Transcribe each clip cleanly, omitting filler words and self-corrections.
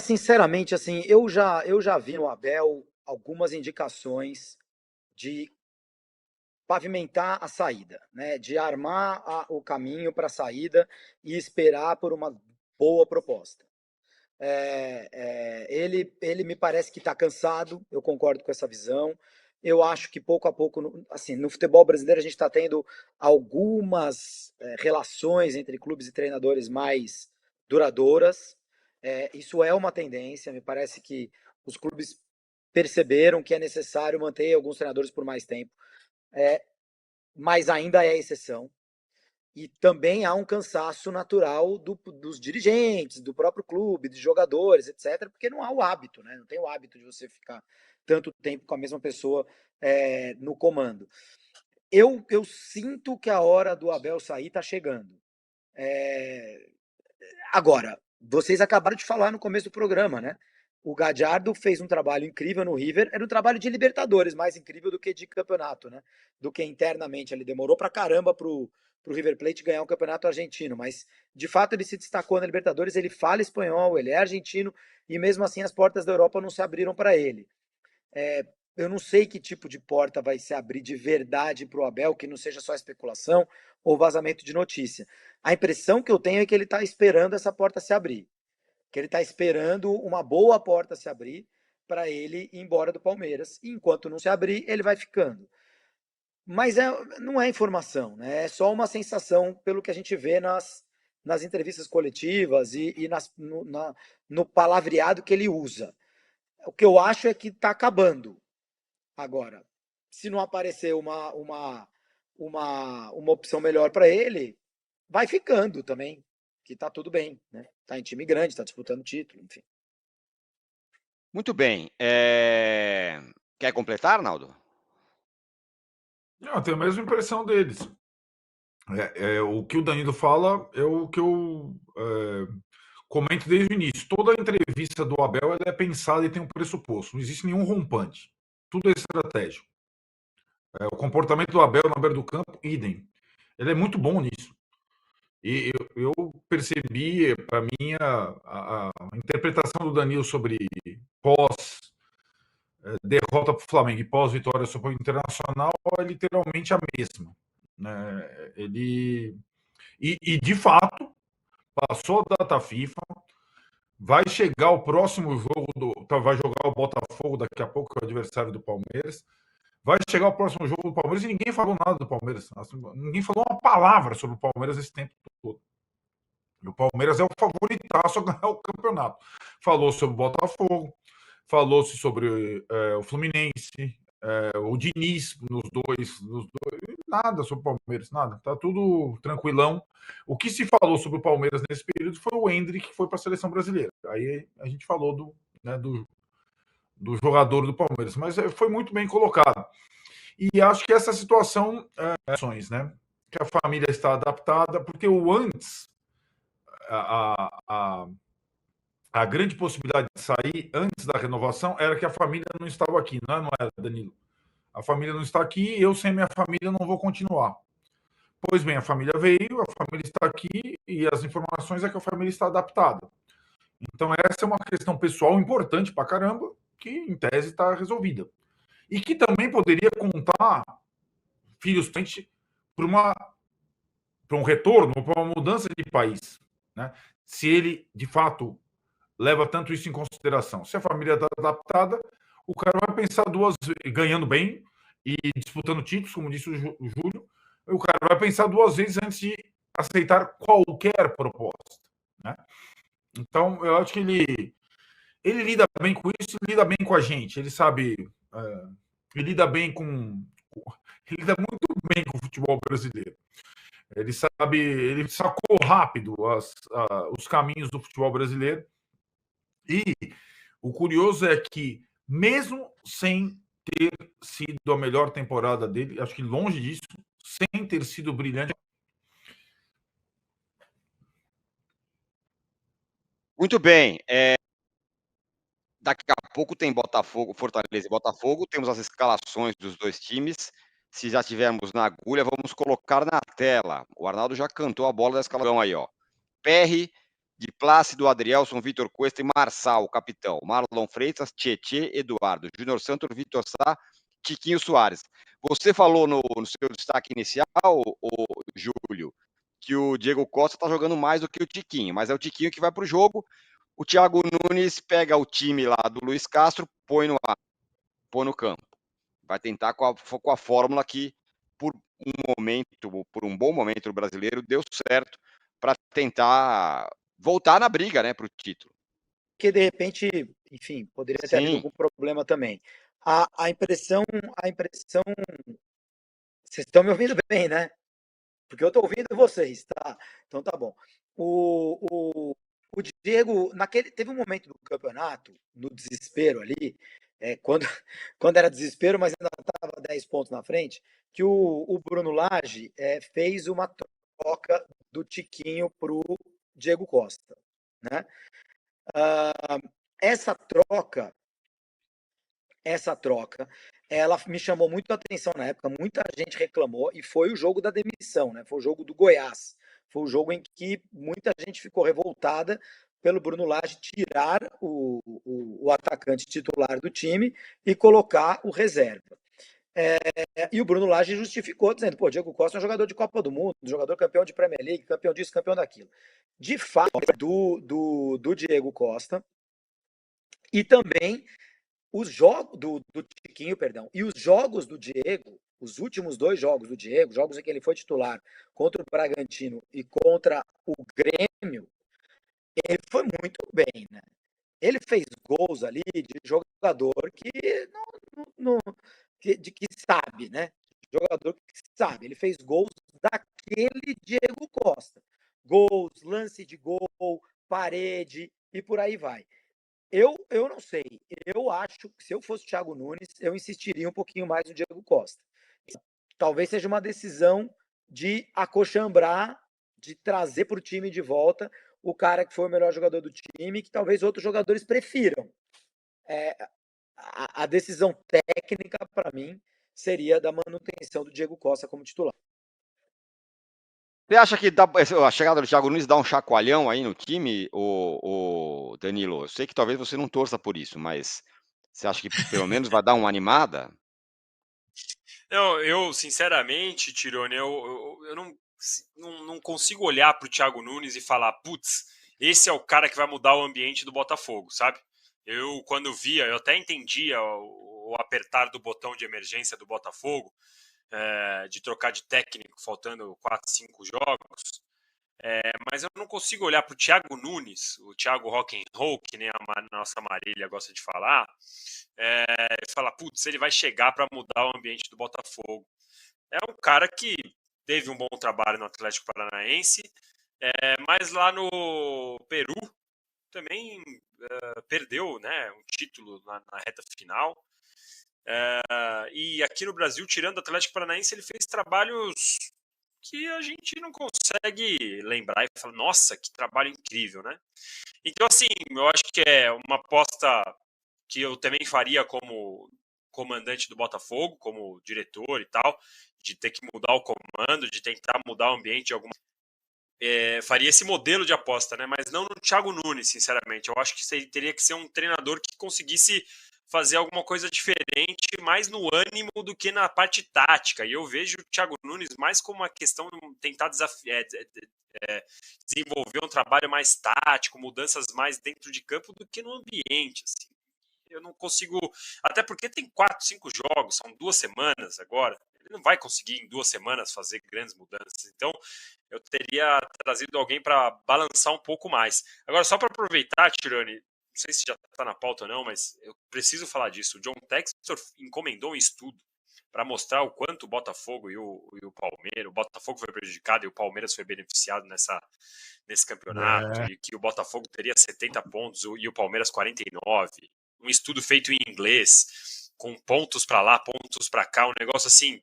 Sinceramente, assim, eu já vi no Abel algumas indicações de pavimentar a saída, né? De armar o caminho para a saída e esperar por uma boa proposta. Ele me parece que está cansado, eu concordo com essa visão. Eu acho que pouco a pouco, assim, no futebol brasileiro a gente está tendo algumas relações entre clubes e treinadores mais duradouras. Isso é uma tendência, me parece que os clubes perceberam que é necessário manter alguns treinadores por mais tempo, mas ainda é exceção. E também há um cansaço natural dos dirigentes, do próprio clube, dos jogadores, etc., porque não há o hábito, né? Não tem o hábito de você ficar tanto tempo com a mesma pessoa no comando. Eu sinto que a hora do Abel sair está chegando. Agora, vocês acabaram de falar no começo do programa, né? O Gadiardo fez um trabalho incrível no River, era um trabalho de Libertadores, mais incrível do que de campeonato, né? Do que internamente. Ele demorou pra caramba pro River Plate ganhar o campeonato argentino, mas de fato ele se destacou na Libertadores, ele fala espanhol, ele é argentino e mesmo assim as portas da Europa não se abriram para ele. Eu não sei que tipo de porta vai se abrir de verdade para o Abel, que não seja só especulação ou vazamento de notícia. A impressão que eu tenho é que ele está esperando essa porta se abrir, que ele está esperando uma boa porta se abrir para ele ir embora do Palmeiras. E enquanto não se abrir, ele vai ficando. Mas não é informação, né? É só uma sensação pelo que a gente vê nas entrevistas coletivas e no palavreado que ele usa. O que eu acho é que está acabando. Agora, se não aparecer uma opção melhor para ele, vai ficando também, que tá tudo bem, né? Tá em time grande, tá disputando título, enfim. Muito bem. Quer completar, Arnaldo? Não, eu tenho a mesma impressão deles. O que o Danilo fala é o que eu comento desde o início. Toda entrevista do Abel ela é pensada e tem um pressuposto. Não existe nenhum rompante. Tudo é estratégico. O comportamento do Abel na beira do campo, idem. Ele é muito bom nisso. E eu percebi, para mim, a interpretação do Danilo sobre pós-derrota para o Flamengo e pós-vitória sobre o Internacional é literalmente a mesma. Né? E, de fato, passou a data FIFA, vai chegar o próximo jogo, vai jogar o Botafogo daqui a pouco, que é o adversário do Palmeiras. Vai chegar o próximo jogo do Palmeiras e ninguém falou nada do Palmeiras. Ninguém falou uma palavra sobre o Palmeiras esse tempo todo. E o Palmeiras é o favoritaço a ganhar o campeonato. Falou sobre o Botafogo, falou-se sobre o Fluminense, o Diniz nos dois. Nada sobre o Palmeiras, nada. Tá tudo tranquilão. O que se falou sobre o Palmeiras nesse período foi o Endrick, que foi para a seleção brasileira. Aí a gente falou do jogador do Palmeiras. Mas foi muito bem colocado. E acho que essa situação, né? Que a família está adaptada, porque o antes, a grande possibilidade de sair antes da renovação era que a família não estava aqui, não é, Danilo? A família não está aqui, eu sem minha família não vou continuar. Pois bem, a família veio, a família está aqui e as informações é que a família está adaptada. Então essa é uma questão pessoal importante pra caramba, que em tese está resolvida. E que também poderia contar filhos para um retorno, para uma mudança de país, né? Se ele de fato leva tanto isso em consideração. Se a família está adaptada, o cara vai pensar duas vezes, ganhando bem e disputando títulos, como disse o Júlio, o cara vai pensar duas vezes antes de aceitar qualquer proposta, né? Então, eu acho que ele lida bem com isso, lida bem com a gente, ele sabe, ele lida bem ele lida muito bem com o futebol brasileiro. Ele sacou rápido os caminhos do futebol brasileiro. E o curioso é que, mesmo sem ter sido a melhor temporada dele, acho que longe disso, sem ter sido brilhante. Muito bem. Daqui a pouco tem Botafogo, Fortaleza e Botafogo. Temos as escalações dos dois times. Se já tivermos na agulha, vamos colocar na tela. O Arnaldo já cantou a bola da escalação aí, ó. PR de Plácido, Adrielson, Vitor Cuesta e Marçal, capitão. Marlon Freitas, Tietê, Eduardo. Júnior Santos, Vitor Sá, Tiquinho Soares. Você falou no seu destaque inicial, Júlio, que o Diego Costa está jogando mais do que o Tiquinho, mas é o Tiquinho que vai para o jogo. O Thiago Nunes pega o time lá do Luiz Castro, põe no campo. Vai tentar com a fórmula que, por um bom momento o brasileiro, deu certo para tentar voltar na briga, né, para o título. Que de repente, enfim, poderia ter havido algum problema também. A impressão, vocês estão me ouvindo bem, né? Porque eu estou ouvindo vocês, tá? Então tá bom. O Diego, teve um momento do campeonato, no desespero ali, quando era desespero, mas ainda estava 10 pontos na frente, que o Bruno Lage fez uma troca do Tiquinho para o Diego Costa, né? Essa troca, ela me chamou muito a atenção na época, muita gente reclamou, e foi o jogo da demissão, né? Foi o jogo do Goiás. Foi o jogo em que muita gente ficou revoltada pelo Bruno Lage tirar o atacante titular do time e colocar o reserva. E o Bruno Lage justificou, dizendo, pô, Diego Costa é um jogador de Copa do Mundo, jogador campeão de Premier League, campeão disso, campeão daquilo. De fato, do Diego Costa, e também os jogos do Tiquinho, perdão, e os jogos do Diego, os últimos 2 jogos do Diego, jogos em que ele foi titular contra o Bragantino e contra o Grêmio, ele foi muito bem, né? Ele fez gols ali de jogador que que sabe, né? Jogador que sabe. Ele fez gols daquele Diego Costa. Gols, lance de gol, parede e por aí vai. Eu não sei. Eu acho que se eu fosse o Thiago Nunes, eu insistiria um pouquinho mais no Diego Costa. Talvez seja uma decisão de acochambrar, de trazer para o time de volta o cara que foi o melhor jogador do time, que talvez outros jogadores prefiram. A decisão técnica, para mim, seria da manutenção do Diego Costa como titular. Você acha que a chegada do Thiago Nunes dá um chacoalhão aí no time, o Danilo? Eu sei que talvez você não torça por isso, mas você acha que pelo menos vai dar uma animada? Não, eu sinceramente, Tirone, eu não consigo olhar para o Thiago Nunes e falar, putz, esse é o cara que vai mudar o ambiente do Botafogo, sabe? Eu, quando via, eu até entendia o apertar do botão de emergência do Botafogo, de trocar de técnico, faltando 4, 5 jogos, mas eu não consigo olhar para o Thiago Nunes, o Thiago Rock'n'Roll, que nem a nossa Marília gosta de falar, e falar, putz, ele vai chegar para mudar o ambiente do Botafogo. É um cara que teve um bom trabalho no Atlético Paranaense, mas lá no Peru também perdeu, né, um título na reta final. E aqui no Brasil, tirando o Atlético Paranaense, ele fez trabalhos que a gente não consegue lembrar e falar, nossa, que trabalho incrível, né? Então, assim, eu acho que é uma aposta que eu também faria como comandante do Botafogo, como diretor e tal, de ter que mudar o comando, de tentar mudar o ambiente de alguma faria esse modelo de aposta, né? Mas não no Thiago Nunes, sinceramente. Eu acho que teria que ser um treinador que conseguisse fazer alguma coisa diferente, mais no ânimo do que na parte tática. E eu vejo o Thiago Nunes mais como uma questão de tentar desenvolver um trabalho mais tático, mudanças mais dentro de campo do que no ambiente. Assim. Eu não consigo. Até porque tem 4, 5 jogos, são 2 semanas agora. Ele não vai conseguir em 2 semanas fazer grandes mudanças. Então, eu teria trazido alguém para balançar um pouco mais. Agora, só para aproveitar, Tirone, não sei se já está na pauta ou não, mas eu preciso falar disso. O John Textor encomendou um estudo para mostrar o quanto o Botafogo e o Palmeiras, o Botafogo foi prejudicado e o Palmeiras foi beneficiado nesse campeonato, e que o Botafogo teria 70 pontos e o Palmeiras 49. Um estudo feito em inglês, com pontos para lá, pontos para cá, um negócio assim.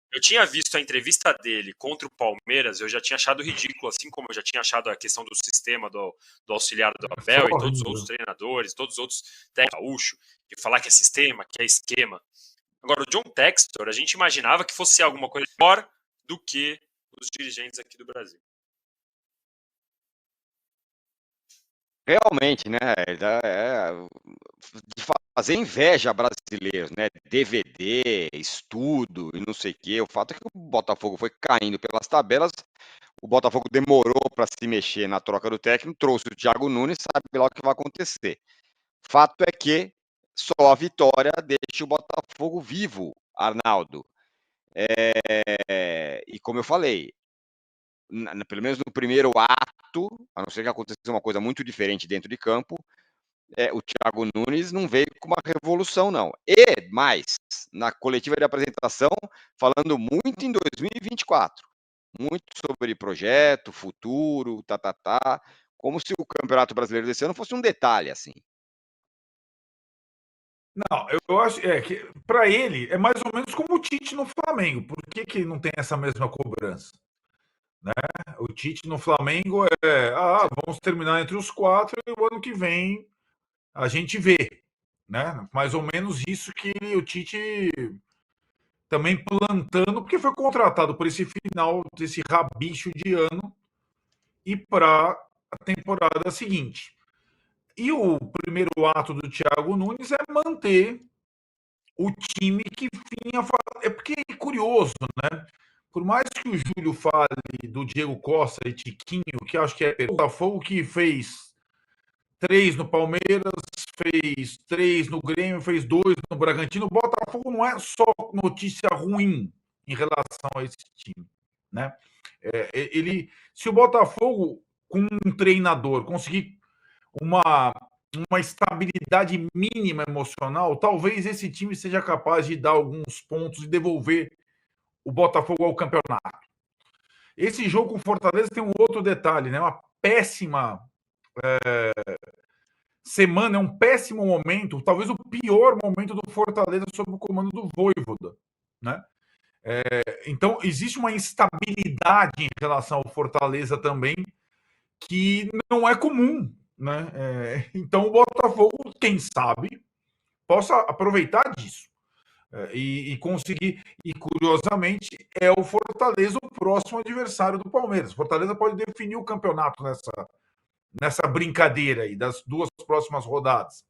Eu tinha visto a entrevista dele contra o Palmeiras, eu já tinha achado ridículo, assim como eu já tinha achado a questão do sistema do auxiliar do Abel e todos os outros treinadores, todos os outros técnicos, de falar que é sistema, que é esquema. Agora, o John Textor, a gente imaginava que fosse alguma coisa melhor do que os dirigentes aqui do Brasil. Realmente, né? De fazer inveja a brasileiros, né? DVD, estudo e não sei o quê. O fato é que o Botafogo foi caindo pelas tabelas. O Botafogo demorou para se mexer na troca do técnico, trouxe o Thiago Nunes, sabe lá o que vai acontecer. Fato é que só a vitória deixa o Botafogo vivo, Arnaldo. E como eu falei, pelo menos no primeiro ato, a não ser que aconteça uma coisa muito diferente dentro de campo, o Thiago Nunes não veio com uma revolução, não. E mais, na coletiva de apresentação, falando muito em 2024. Muito sobre projeto, futuro, como se o Campeonato Brasileiro desse ano fosse um detalhe, assim. Não, eu acho que para ele é mais ou menos como o Tite no Flamengo. Por que não tem essa mesma cobrança? Né? O Tite no Flamengo vamos terminar entre os 4 e o ano que vem a gente vê. Né? Mais ou menos isso que o Tite também plantando, porque foi contratado por esse final desse rabicho de ano e para a temporada seguinte. E o primeiro ato do Thiago Nunes é manter o time que vinha. É porque é curioso, né? Por mais que o Júlio fale do Diego Costa e Tiquinho, que acho que é o Botafogo, que fez 3 no Palmeiras, fez 3 no Grêmio, fez 2 no Bragantino. O Botafogo não é só notícia ruim em relação a esse time, né? Se o Botafogo, com um treinador, conseguir uma estabilidade mínima emocional, talvez esse time seja capaz de dar alguns pontos e devolver o Botafogo ao campeonato. Esse jogo com o Fortaleza tem um outro detalhe, né? Uma péssima semana, é um péssimo momento, talvez o pior momento do Fortaleza sob o comando do Vojvoda, né? Então, existe uma instabilidade em relação ao Fortaleza também, que não é comum, né? Então, o Botafogo, quem sabe, possa aproveitar disso e conseguir. E, curiosamente, é o Fortaleza o próximo adversário do Palmeiras. Fortaleza pode definir o campeonato nessa brincadeira aí das 2 próximas rodadas.